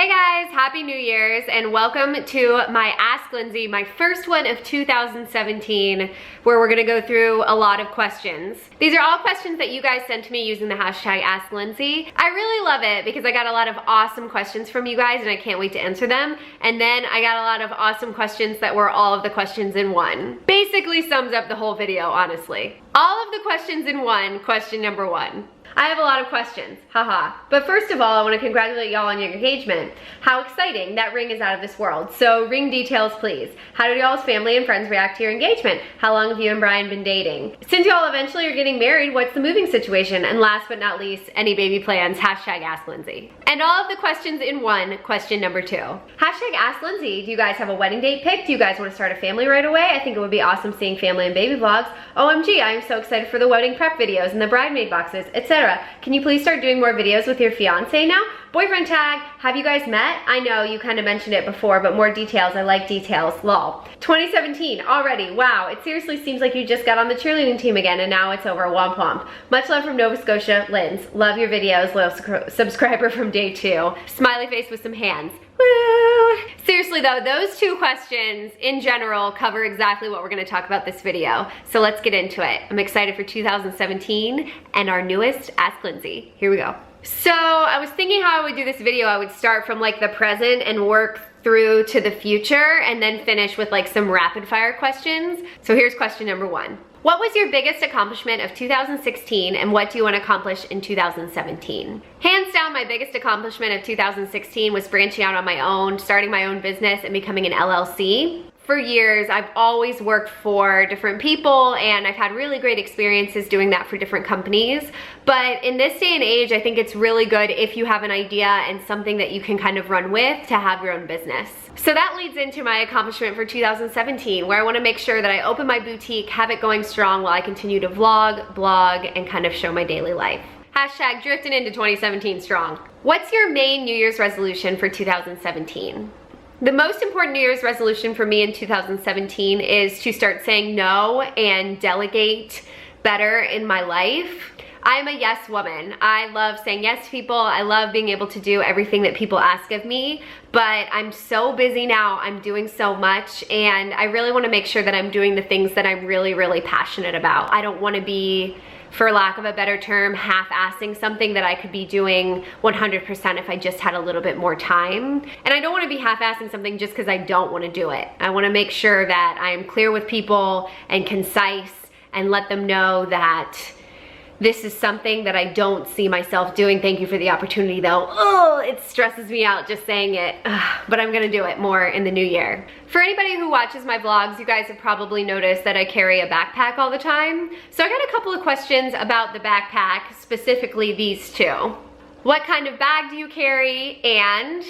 Hey guys, Happy New Year's and welcome to my Ask Lindsey, my first one of 2017, where we're gonna go through a lot of questions. These are all questions that you guys sent to me using the hashtag Ask Lindsey. I really love it because I got a lot of awesome questions from you guys and I can't wait to answer them. And then I got a lot of awesome questions that were all of the questions in one. Basically sums up the whole video, honestly. All of the questions in one, question number one. I have a lot of questions, haha. But first of all, I want to congratulate y'all on your engagement. How exciting, that ring is out of this world. So ring details, please. How did y'all's family and friends react to your engagement? How long have you and Brian been dating? Since y'all eventually are getting married, what's the moving situation? And last but not least, any baby plans, hashtag Ask Lindsey. And all of the questions in one, question number two. Hashtag Ask Lindsey, do you guys have a wedding date picked? Do you guys want to start a family right away? I think it would be awesome seeing family and baby vlogs. OMG, I am so excited for the wedding prep videos and the bridesmaid boxes, etc. Can you please start doing more videos with your fiance now? Boyfriend tag, have you guys met? I know you kind of mentioned it before, but more details. I like details, lol. 2017 already, wow. It seriously seems like you just got on the cheerleading team again and now it's over, womp womp. Much love from Nova Scotia, Linz. Love your videos, loyal subscriber from day 2. Smiley face with some hands. Woo! Seriously though, those two questions in general cover exactly what we're gonna talk about this video. So let's get into it. I'm excited for 2017 and our newest Ask Lindsey. Here we go. So I was thinking how I would do this video. I would start from like the present and work through to the future and then finish with like some rapid fire questions. So here's question number one. What was your biggest accomplishment of 2016 and what do you want to accomplish in 2017? Hands down, my biggest accomplishment of 2016 was branching out on my own, starting my own business and becoming an LLC. For years, I've always worked for different people and I've had really great experiences doing that for different companies. But in this day and age, I think it's really good if you have an idea and something that you can kind of run with to have your own business. So that leads into my accomplishment for 2017, where I want to make sure that I open my boutique, have it going strong while I continue to vlog, blog, and kind of show my daily life. Hashtag drifting into 2017 strong. What's your main New Year's resolution for 2017? The most important New Year's resolution for me in 2017 is to start saying no and delegate better in my life. I'm a yes woman. I love saying yes to people. I love being able to do everything that people ask of me, but I'm so busy now. I'm doing so much and I really want to make sure that I'm doing the things that I'm really, really passionate about. I don't want to be, for lack of a better term, half-assing something that I could be doing 100% if I just had a little bit more time. And I don't want to be half-assing something just because I don't want to do it. I want to make sure that I am clear with people and concise and let them know that this is something that I don't see myself doing. Thank you for the opportunity though. Oh, it stresses me out just saying it, but I'm gonna do it more in the new year. For anybody who watches my vlogs, you guys have probably noticed that I carry a backpack all the time. So I got a couple of questions about the backpack, specifically these two. What kind of bag do you carry? And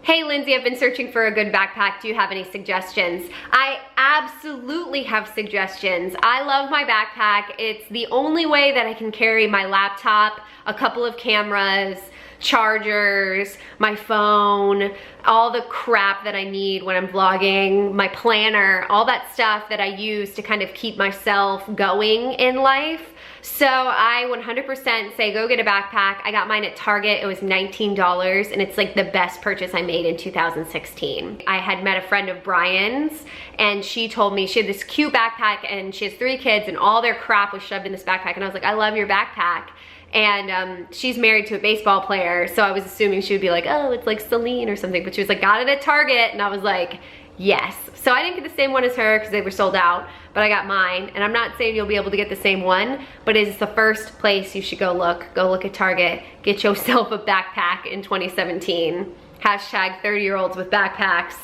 hey Lindsey, I've been searching for a good backpack. Do you have any suggestions? I absolutely have suggestions. I love my backpack. It's the only way that I can carry my laptop, a couple of cameras, chargers, my phone, all the crap that I need when I'm vlogging, my planner, all that stuff that I use to kind of keep myself going in life. So I 100% say go get a backpack. I got mine at Target. It was $19 and it's like the best purchase I made in 2016. I had met a friend of Brian's and she told me she had this cute backpack and she has 3 kids and all their crap was shoved in this backpack and I was like, I love your backpack. And she's married to a baseball player, so I was assuming she would be like, oh, it's like Celine or something, but she was like, got it at Target, and I was like, yes. So I didn't get the same one as her because they were sold out, but I got mine, and I'm not saying you'll be able to get the same one, but it is the first place you should go look at Target, get yourself a backpack in 2017. Hashtag 30-year-olds with backpacks.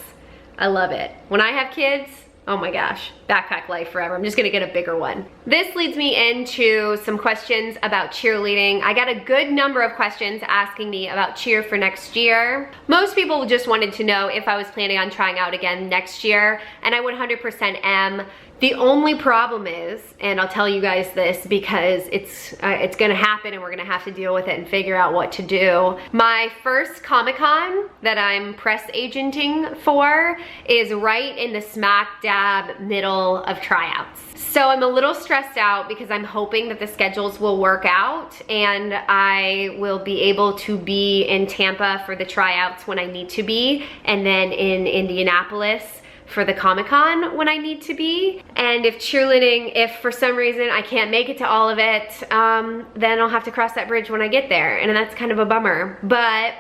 I love it. When I have kids, oh my gosh, backpack life forever. I'm just gonna get a bigger one. This leads me into some questions about cheerleading. I got a good number of questions asking me about cheer for next year. Most people just wanted to know if I was planning on trying out again next year, and I 100% am. The only problem is, and I'll tell you guys this because it's gonna happen and we're gonna have to deal with it and figure out what to do. My first Comic-Con that I'm press agenting for is right in the smack dab middle of tryouts. So I'm a little stressed out because I'm hoping that the schedules will work out and I will be able to be in Tampa for the tryouts when I need to be, and then in Indianapolis for the Comic-Con when I need to be. And if cheerleading, if for some reason I can't make it to all of it, then I'll have to cross that bridge when I get there, and that's kind of a bummer. But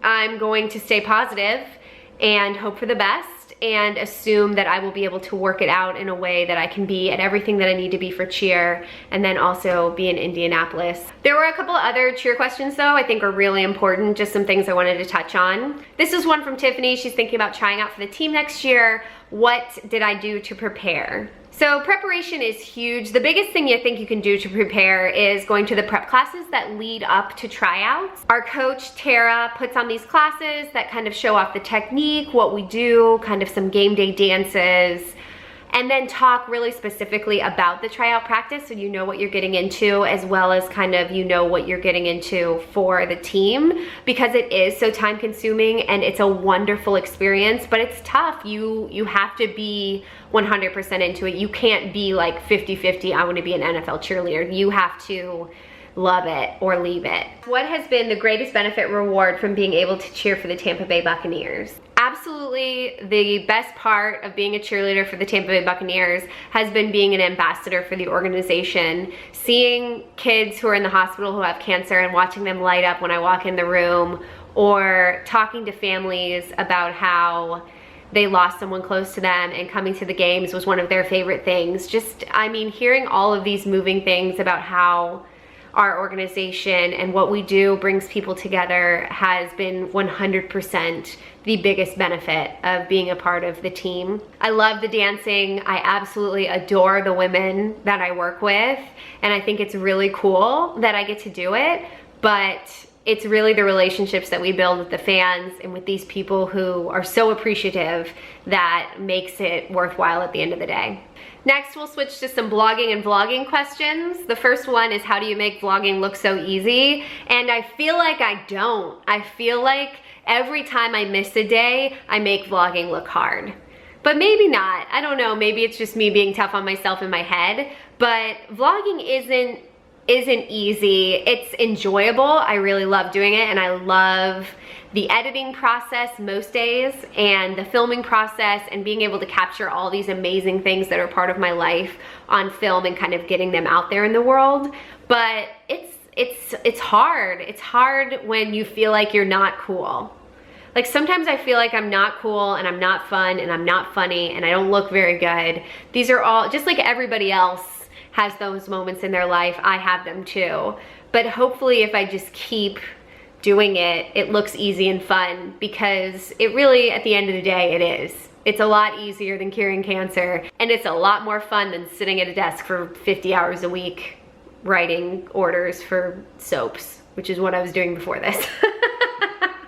I'm going to stay positive and hope for the best and assume that I will be able to work it out in a way that I can be at everything that I need to be for cheer, and then also be in Indianapolis. There were a couple other cheer questions though I think are really important, just some things I wanted to touch on. This is one from Tiffany. She's thinking about trying out for the team next year. What did I do to prepare? So preparation is huge. The biggest thing you think you can do to prepare is going to the prep classes that lead up to tryouts. Our coach, Tara, puts on these classes that kind of show off the technique, what we do, kind of some game day dances, and then talk really specifically about the tryout practice so you know what you're getting into, as well as kind of you know what you're getting into for the team, because it is so time consuming and it's a wonderful experience, but it's tough. You have to be 100% into it. You can't be like 50-50, I want to be an NFL cheerleader. You have to love it or leave it. What has been the greatest benefit reward from being able to cheer for the Tampa Bay Buccaneers? Absolutely, the best part of being a cheerleader for the Tampa Bay Buccaneers has been being an ambassador for the organization. Seeing kids who are in the hospital who have cancer and watching them light up when I walk in the room, or talking to families about how they lost someone close to them and coming to the games was one of their favorite things. Just, I mean, hearing all of these moving things about how our organization and what we do brings people together has been 100% the biggest benefit of being a part of the team. I love the dancing. I absolutely adore the women that I work with, and I think it's really cool that I get to do it, but it's really the relationships that we build with the fans and with these people who are so appreciative that makes it worthwhile at the end of the day. Next, we'll switch to some blogging and vlogging questions. The first one is, how do you make vlogging look so easy? And I feel like I don't. I feel like every time I miss a day, I make vlogging look hard. But maybe not. I don't know. Maybe it's just me being tough on myself in my head. But vlogging isn't easy. It's enjoyable. I really love doing it, and I love the editing process most days, and the filming process, and being able to capture all these amazing things that are part of my life on film and kind of getting them out there in the world. But it's hard. It's hard when you feel like you're not cool. Like sometimes I feel like I'm not cool and I'm not fun and I'm not funny and I don't look very good. These are all, just like everybody else has those moments in their life, I have them too. But hopefully if I just keep doing it, it looks easy and fun, because it really, at the end of the day, it is. It's a lot easier than curing cancer, and it's a lot more fun than sitting at a desk for 50 hours a week writing orders for soaps, which is what I was doing before this.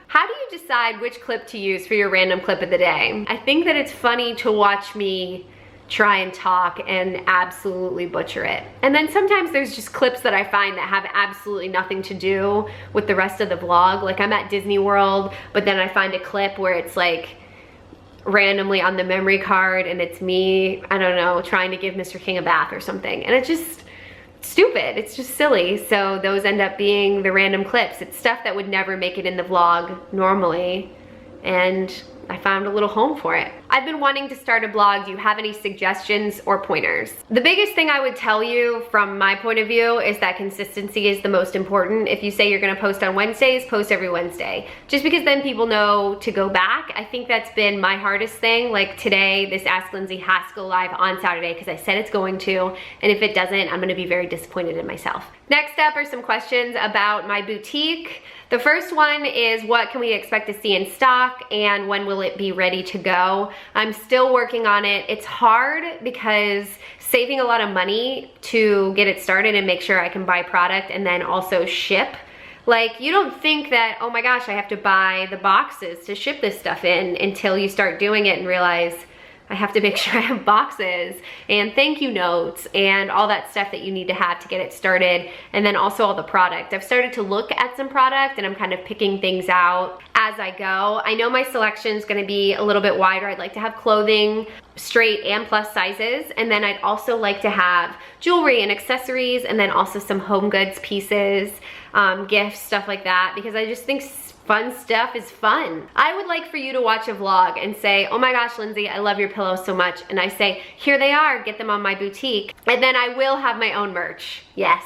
How do you decide which clip to use for your random clip of the day? I think that it's funny to watch me try and talk and absolutely butcher it. And then sometimes there's just clips that I find that have absolutely nothing to do with the rest of the vlog. Like I'm at Disney World, but then I find a clip where it's like randomly on the memory card and it's me, I don't know, trying to give Mr. King a bath or something. And it's just stupid, it's just silly. So those end up being the random clips. It's stuff that would never make it in the vlog normally, and I found a little home for it. I've been wanting to start a blog. Do you have any suggestions or pointers? The biggest thing I would tell you from my point of view is that consistency is the most important. If you say you're gonna post on Wednesdays, post every Wednesday. Just because then people know to go back. I think that's been my hardest thing. Like today, this Ask Lindsey has to go live on Saturday because I said it's going to, and if it doesn't, I'm gonna be very disappointed in myself. Next up are some questions about my boutique. The first one is, what can we expect to see in stock and when will it be ready to go? I'm still working on it. It's hard because saving a lot of money to get it started and make sure I can buy product and then also ship. Like, you don't think that, oh my gosh, I have to buy the boxes to ship this stuff in, until you start doing it and realize, I have to make sure I have boxes and thank you notes and all that stuff that you need to have to get it started. And then also all the product. I've started to look at some product and I'm kind of picking things out as I go. I know my selection is going to be a little bit wider. I'd like to have clothing, straight and plus sizes. And then I'd also like to have jewelry and accessories and then also some home goods pieces, gifts, stuff like that, because I just think fun stuff is fun. I would like for you to watch a vlog and say, oh my gosh, Lindsay, I love your pillows so much. And I say, here they are, get them on my boutique. And then I will have my own merch. Yes,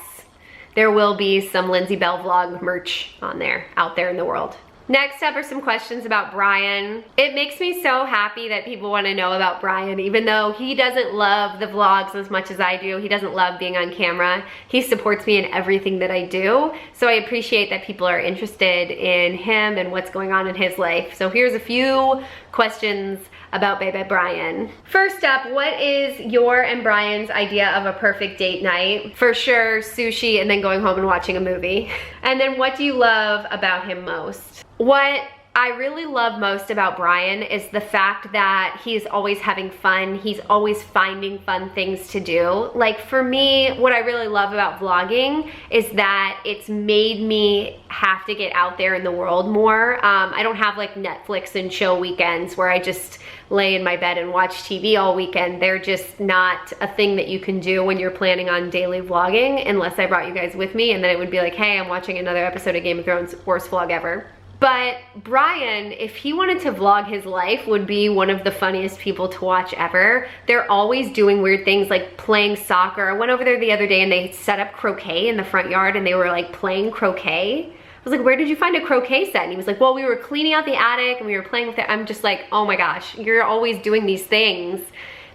there will be some Lindsay Bell vlog merch on there, out there in the world. Next up are some questions about Brian. It makes me so happy that people want to know about Brian, even though he doesn't love the vlogs as much as I do. He doesn't love being on camera. He supports me in everything that I do. So I appreciate that people are interested in him and what's going on in his life. So here's a few questions about baby Brian. First up, what is your and Brian's idea of a perfect date night? For sure, sushi and then going home and watching a movie. And then what do you love about him most? What I really love most about Brian is the fact that he's always having fun. He's always finding fun things to do. Like for me, what I really love about vlogging is that it's made me have to get out there in the world more. I don't have like Netflix and chill weekends where I just lay in my bed and watch TV all weekend. They're just not a thing that you can do when you're planning on daily vlogging, unless I brought you guys with me and then it would be like, hey, I'm watching another episode of Game of Thrones, worst vlog ever. But Brian, if he wanted to vlog his life, would be one of the funniest people to watch ever. They're always doing weird things like playing soccer. I went over there the other day and they set up croquet in the front yard and they were like playing croquet. I was like, where did you find a croquet set? And he was like, well, we were cleaning out the attic and we were playing with it. I'm just like, oh my gosh, you're always doing these things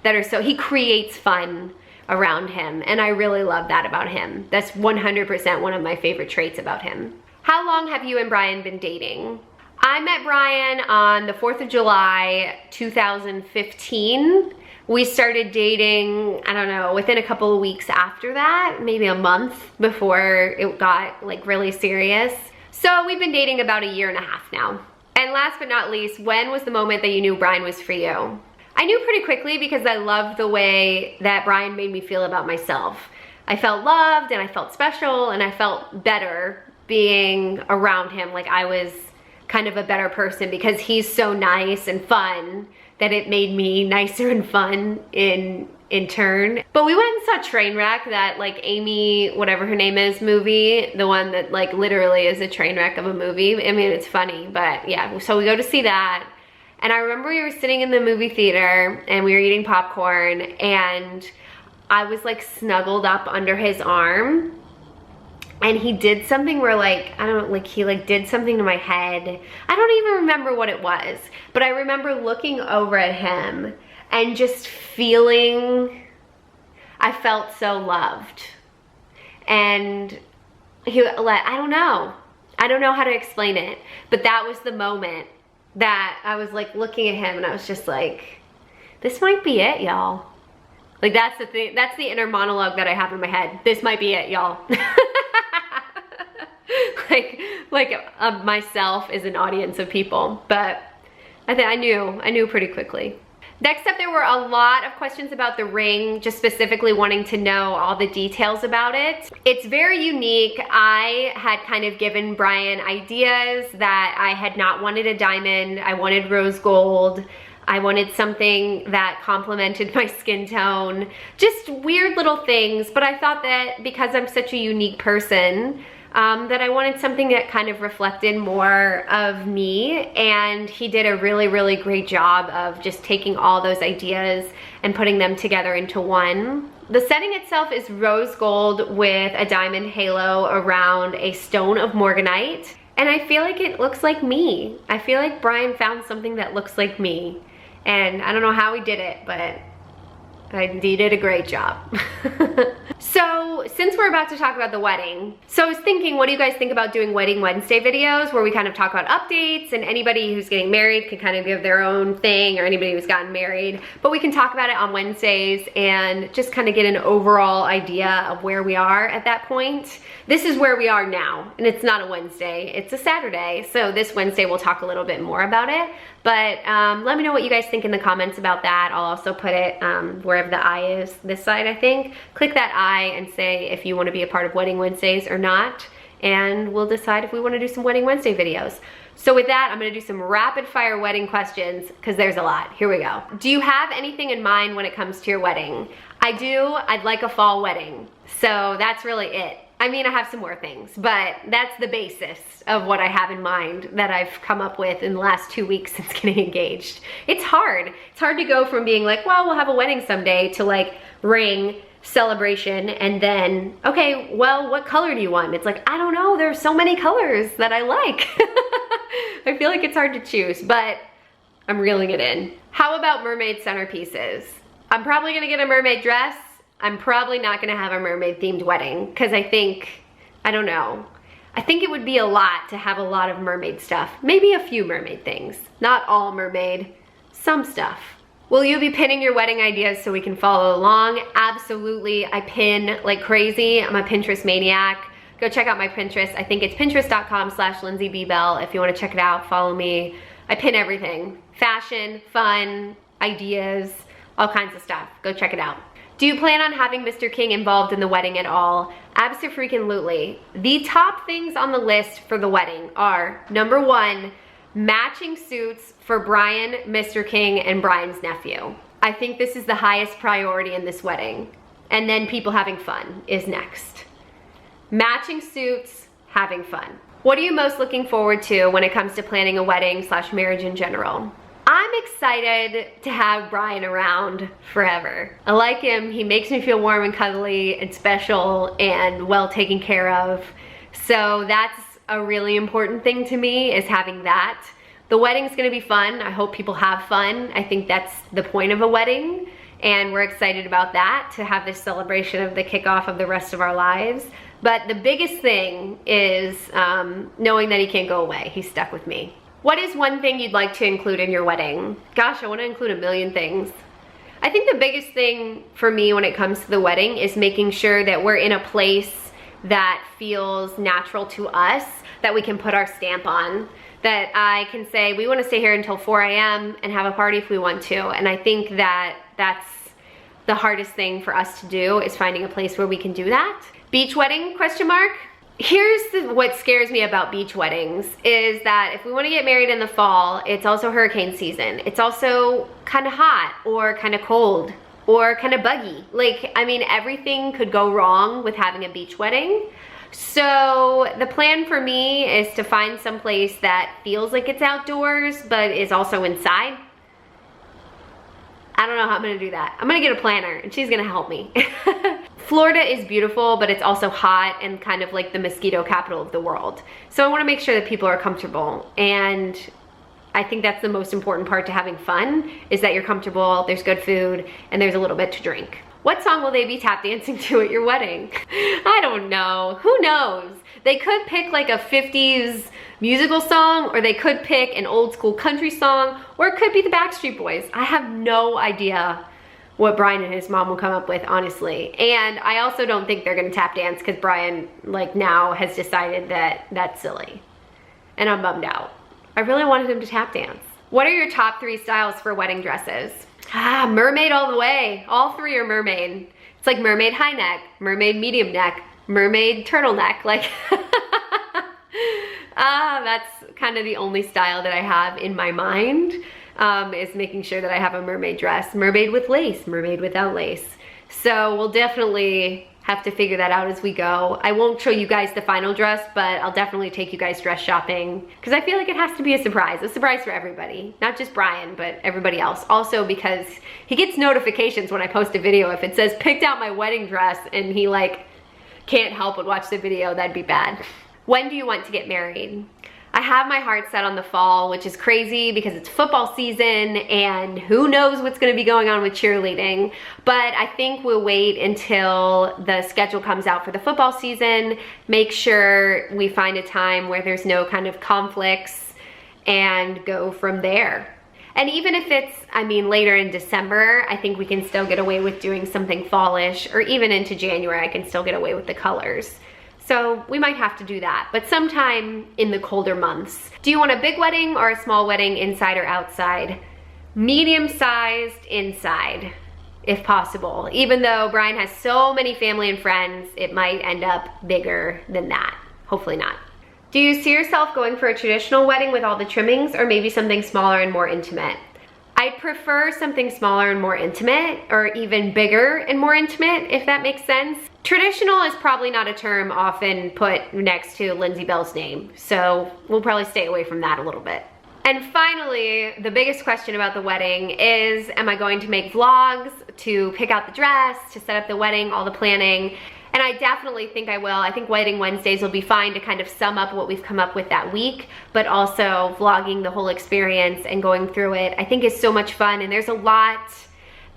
that are so, he creates fun around him. And I really love that about him. That's 100% one of my favorite traits about him. How long have you and Brian been dating? I met Brian on the 4th of July, 2015. We started dating, I don't know, within a couple of weeks after that, maybe a month before it got like really serious. So we've been dating about a year and a half now. And last but not least, when was the moment that you knew Brian was for you? I knew pretty quickly because I loved the way that Brian made me feel about myself. I felt loved and I felt special and I felt better being around him. Like I was kind of a better person because he's so nice and fun that it made me nicer and fun in turn. But we went and saw Trainwreck, that like Amy, whatever her name is, movie, the one that like literally is a train wreck of a movie. I mean, it's funny, but yeah, so we go to see that. And I remember we were sitting in the movie theater and we were eating popcorn and I was like snuggled up under his arm. And he did something where like, I don't know, like he like did something to my head. I don't even remember what it was, but I remember looking over at him and just feeling, I felt so loved. And he like, I don't know how to explain it, but that was the moment that I was like looking at him and I was just like, this might be it, y'all. Like that's the thing, that's the inner monologue that I have in my head. This might be it, y'all. Myself is an audience of people, but I knew pretty quickly. Next up, there were a lot of questions about the ring, just specifically wanting to know all the details about it. It's very unique. I had kind of given Brian ideas that I had not wanted a diamond. I wanted rose gold. I wanted something that complemented my skin tone. Just weird little things, but I thought that because I'm such a unique person, that I wanted something that kind of reflected more of me, and he did a really, really great job of just taking all those ideas and putting them together into one. The setting itself is rose gold with a diamond halo around a stone of morganite, and I feel like it looks like me. I feel like Brian found something that looks like me, and I don't know how he did it, but he did a great job. So since we're about to talk about the wedding, so I was thinking, what do you guys think about doing Wedding Wednesday videos where we kind of talk about updates, and anybody who's getting married can kind of give their own thing, or anybody who's gotten married, but we can talk about it on Wednesdays and just kind of get an overall idea of where we are at that point. This is where we are now, and it's not a Wednesday, it's a Saturday. So this Wednesday we'll talk a little bit more about it, but let me know what you guys think in the comments about that. I'll also put it wherever the I is, this side I think. Click that I and say if you want to be a part of Wedding Wednesdays or not, and we'll decide if we want to do some Wedding Wednesday videos. So with that, I'm gonna do some rapid fire wedding questions because there's a lot. Here we go. Do you have anything in mind when it comes to your wedding? I do. I'd like a fall wedding. So that's really it. I mean, I have some more things, but that's the basis of what I have in mind that I've come up with in the last 2 weeks since getting engaged. It's hard. It's hard to go from being like, well, we'll have a wedding someday, to like ring, celebration, and then, okay, well, what color do you want? It's like, I don't know. There's so many colors that I like. I feel like it's hard to choose, but I'm reeling it in. How about mermaid centerpieces? I'm probably gonna get a mermaid dress. I'm probably not gonna have a mermaid themed wedding because I don't know. I think it would be a lot to have a lot of mermaid stuff. Maybe a few mermaid things. Not all mermaid, some stuff. Will you be pinning your wedding ideas so we can follow along? Absolutely, I pin like crazy. I'm a Pinterest maniac. Go check out my Pinterest. I think it's pinterest.com/LindseyBBell. If you wanna check it out, follow me. I pin everything. Fashion, fun, ideas, all kinds of stuff. Go check it out. Do you plan on having Mr. King involved in the wedding at all? Abso-freaking-lutely. The top things on the list for the wedding are, number one, matching suits for Brian, Mr. King, and Brian's nephew. I think this is the highest priority in this wedding. And then people having fun is next. Matching suits, having fun. What are you most looking forward to when it comes to planning a wedding / marriage in general? I'm excited to have Brian around forever. I like him. He makes me feel warm and cuddly and special and well taken care of. So that's a really important thing to me, is having that. The wedding's gonna be fun. I hope people have fun. I think that's the point of a wedding. And we're excited about that, to have this celebration of the kickoff of the rest of our lives. But the biggest thing is knowing that he can't go away. He's stuck with me. What is one thing you'd like to include in your wedding? Gosh, I want to include a million things. I think the biggest thing for me when it comes to the wedding is making sure that we're in a place that feels natural to us, that we can put our stamp on, that I can say, we want to stay here until 4 a.m. and have a party if we want to. And I think that that's the hardest thing for us to do, is finding a place where we can do that. Beach wedding, question mark? Here's what scares me about beach weddings, is that if we want to get married in the fall, it's also hurricane season. It's also kind of hot or kind of cold or kind of buggy. Like, I mean, everything could go wrong with having a beach wedding. So the plan for me is to find some place that feels like it's outdoors, but is also inside. I don't know how I'm gonna do that. I'm gonna get a planner and she's gonna help me. Florida is beautiful, but it's also hot and kind of like the mosquito capital of the world. So I wanna make sure that people are comfortable. And I think that's the most important part to having fun, is that you're comfortable, there's good food, and there's a little bit to drink. What song will they be tap dancing to at your wedding? I don't know, who knows? They could pick like a 50s musical song, or they could pick an old school country song, or it could be the Backstreet Boys. I have no idea what Brian and his mom will come up with, honestly. And I also don't think they're gonna tap dance, because Brian like now has decided that that's silly. And I'm bummed out. I really wanted him to tap dance. What are your top 3 styles for wedding dresses? Mermaid all the way. All 3 are mermaid. It's like mermaid high neck, mermaid medium neck, mermaid turtleneck. Like, that's kind of the only style that I have in my mind, is making sure that I have a mermaid dress. Mermaid with lace, mermaid without lace. So we'll definitely have to figure that out as we go. I won't show you guys the final dress, but I'll definitely take you guys dress shopping, because I feel like it has to be a surprise for everybody. Not just Brian, but everybody else. Also because he gets notifications when I post a video. If it says picked out my wedding dress and he like can't help but watch the video, that'd be bad. When do you want to get married? I have my heart set on the fall, which is crazy because it's football season and who knows what's gonna be going on with cheerleading. But I think we'll wait until the schedule comes out for the football season, make sure we find a time where there's no kind of conflicts and go from there. And even if it's, I mean, later in December, I think we can still get away with doing something fallish, or even into January, I can still get away with the colors. So we might have to do that, but sometime in the colder months. Do you want a big wedding or a small wedding, inside or outside? Medium-sized inside, if possible. Even though Brian has so many family and friends, it might end up bigger than that. Hopefully not. Do you see yourself going for a traditional wedding with all the trimmings, or maybe something smaller and more intimate? I'd prefer something smaller and more intimate, or even bigger and more intimate, if that makes sense. Traditional is probably not a term often put next to Lindsey Bell's name, so we'll probably stay away from that a little bit. And finally, the biggest question about the wedding is, am I going to make vlogs to pick out the dress, to set up the wedding, all the planning? And I definitely think I will. I think Wedding Wednesdays will be fine to kind of sum up what we've come up with that week, but also vlogging the whole experience and going through it, I think is so much fun. And there's a lot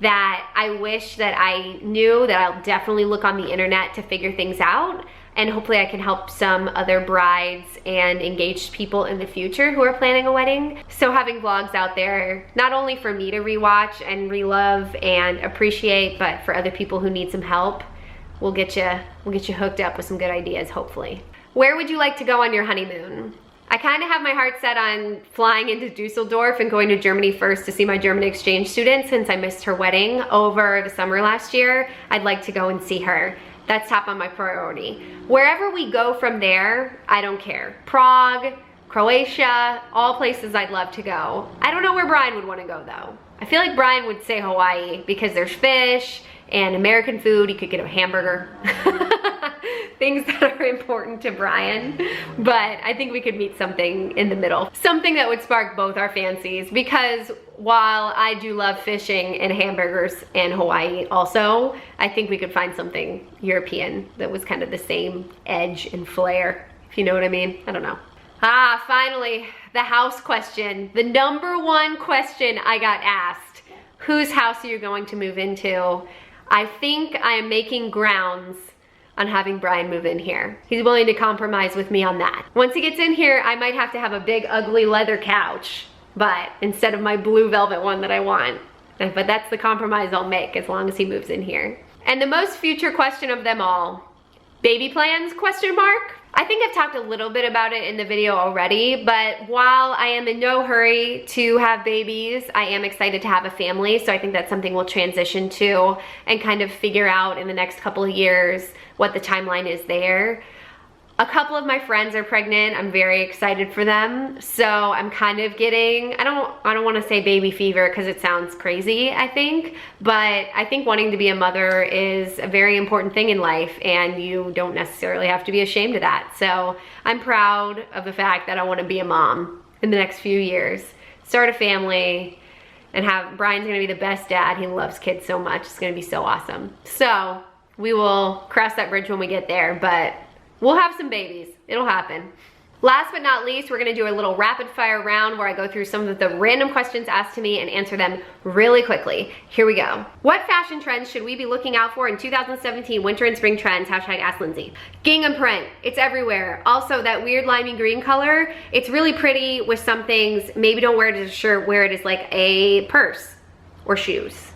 that I wish that I knew, that I'll definitely look on the internet to figure things out. And hopefully I can help some other brides and engaged people in the future who are planning a wedding. So having vlogs out there, not only for me to rewatch and relove and appreciate, but for other people who need some help, we'll get you hooked up with some good ideas, hopefully. Where would you like to go on your honeymoon? I kind of have my heart set on flying into Dusseldorf and going to Germany first to see my German exchange student, since I missed her wedding over the summer last year. I'd like to go and see her. That's top on my priority. Wherever we go from there, I don't care. Prague, Croatia, all places I'd love to go. I don't know where Brian would want to go though. I feel like Brian would say Hawaii because there's fish and American food. He could get a hamburger. Things that are important to Brian. But I think we could meet something in the middle. Something that would spark both our fancies, because while I do love fishing and hamburgers and Hawaii also, I think we could find something European that was kind of the same edge and flair, if you know what I mean. I don't know. Finally, the house question. The number one question I got asked. Whose house are you going to move into? I think I am making grounds on having Brian move in here. He's willing to compromise with me on that. Once he gets in here, I might have to have a big ugly leather couch, but instead of my blue velvet one that I want. But that's the compromise I'll make as long as he moves in here. And the most future question of them all, baby plans, question mark? I think I've talked a little bit about it in the video already, but while I am in no hurry to have babies, I am excited to have a family, so I think that's something we'll transition to and kind of figure out in the next couple of years what the timeline is there. A couple of my friends are pregnant. I'm very excited for them. So I'm kind of getting, I don't want to say baby fever because it sounds crazy, I think, but I think wanting to be a mother is a very important thing in life, and you don't necessarily have to be ashamed of that. So I'm proud of the fact that I want to be a mom in the next few years, start a family, and have, Brian's gonna be the best dad. He loves kids so much. It's gonna be so awesome. So we will cross that bridge when we get there, but we'll have some babies. It'll happen. Last but not least, we're gonna do a little rapid fire round where I go through some of the random questions asked to me and answer them really quickly. Here we go. What fashion trends should we be looking out for in 2017 winter and spring trends? Hashtag Ask Lindsey. Gingham print, it's everywhere. Also that weird limey green color, it's really pretty with some things. Maybe don't wear it as a shirt, wear it as like a purse or shoes.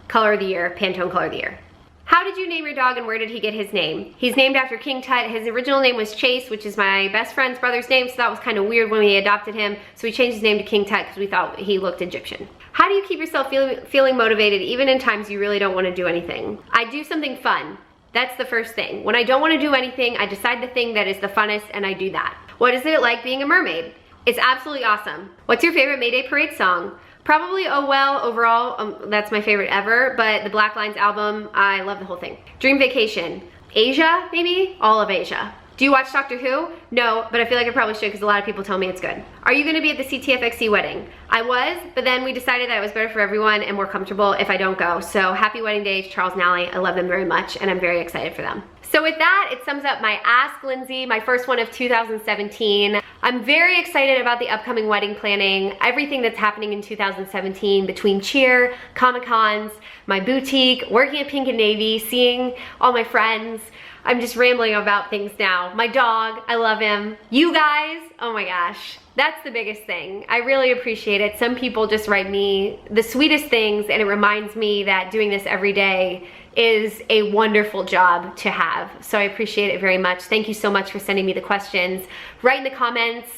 Color of the year, Pantone color of the year. How did you name your dog and where did he get his name? He's named after King Tut. His original name was Chase, which is my best friend's brother's name, so that was kind of weird when we adopted him. So we changed his name to King Tut because we thought he looked Egyptian. How do you keep yourself feeling motivated even in times you really don't want to do anything? I do something fun. That's the first thing. When I don't want to do anything, I decide the thing that is the funnest and I do that. What is it like being a mermaid? It's absolutely awesome. What's your favorite Mayday Parade song? Probably Oh Well overall, that's my favorite ever, but the Black Lines album, I love the whole thing. Dream vacation, Asia maybe? All of Asia. Do you watch Doctor Who? No, but I feel like I probably should because a lot of people tell me it's good. Are you gonna be at the CTFXC wedding? I was, but then we decided that it was better for everyone and more comfortable if I don't go. So happy wedding day to Charles and Allie. I love them very much and I'm very excited for them. So with that, it sums up my Ask Lindsey, my first one of 2017. I'm very excited about the upcoming wedding planning, everything that's happening in 2017 between cheer, Comic-Cons, my boutique, working at Pink and Navy, seeing all my friends. I'm just rambling about things now. My dog, I love him. You guys, oh my gosh. That's the biggest thing. I really appreciate it. Some people just write me the sweetest things, and it reminds me that doing this every day is a wonderful job to have. So I appreciate it very much. Thank you so much for sending me the questions. Write in the comments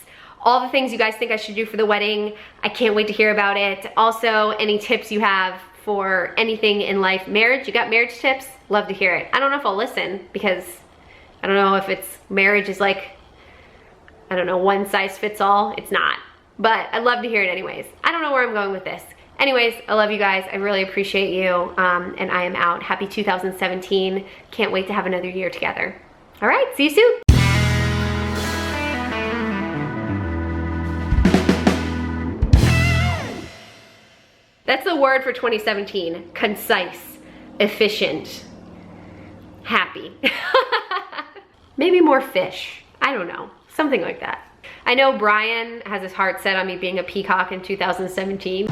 all the things you guys think I should do for the wedding. I can't wait to hear about it. Also, any tips you have for anything in life. Marriage, you got marriage tips? Love to hear it. I don't know if I'll listen because I don't know if it's marriage is like, I don't know, one size fits all. It's not, but I'd love to hear it anyways. I don't know where I'm going with this. Anyways, I love you guys. I really appreciate you. And I am out. Happy 2017. Can't wait to have another year together. All right, see you soon. That's the word for 2017. Concise, efficient, happy. Maybe more fish. I don't know. Something like that. I know Brian has his heart set on me being a peacock in 2017.